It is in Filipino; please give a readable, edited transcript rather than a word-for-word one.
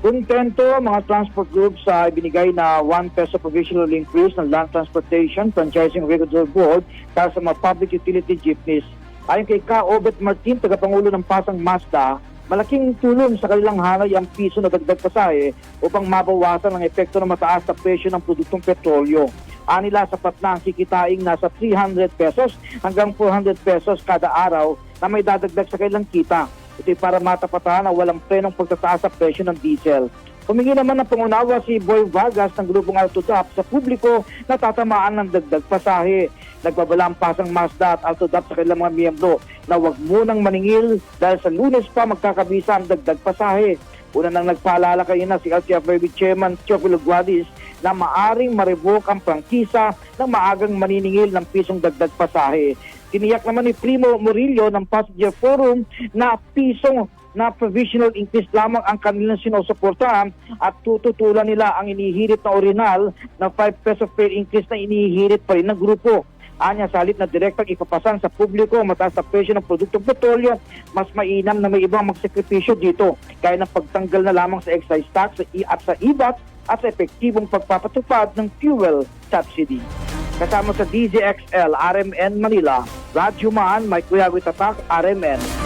Kontento mga transport groups sa ibinigay na 1 peso provisional increase ng Land Transportation Franchising Regulatory Board para sa mga public utility jeepneys. Ayon kay Ka Obet Martin, tagapangulo ng Pasang Mazda, malaking tulong sa kanilang hanay ang piso na dagdag pasahe upang mabawasan ang epekto ng mataas na presyo ng produktong petrolyo. Anila, sapat na ang kikitaing nasa 300 pesos hanggang 400 pesos kada araw na may dadagdag sa kanilang kita. Ito ay para matapatan na walang prenong pagtataas sa presyo ng diesel. Humingi naman ng pangunawa si Boy Vargas ng grupong Altodap sa publiko na tatamaan ng dagdag pasahe. Nagbabala ang Pasang Mazda at Altodap sa kanilang mga miyembro na huwag munang maningil dahil sa Lunes pa magkakabisa ang dagdag pasahe. Una nang nagpaalala kayo na si LTFRB Chairman Teofilo Guadis na maaring ma-revoke ang prangkisa ng maagang maniningil ng pisong dagdag pasahe. Tiniyak naman ni Primo Murillo ng Passenger Forum na pisong na provisional increase lamang ang kanilang sinusuportahan at tututulan nila ang inihirit na orinal na 5 peso fare increase na inihirit pa rin ng grupo. Anya, salit na direktang ipapasan sa publiko ang mataas na presyo ng produktong petrolyo, mas mainam na may ibang magsakripisyo dito, kaya ng pagtanggal na lamang sa excise tax at sa IVAT at sa epektibong pagpapatupad ng fuel subsidy. Kasama sa DZXL, RMN Manila, Radyo Man, Mike Kuyagoy Tatak, RMN.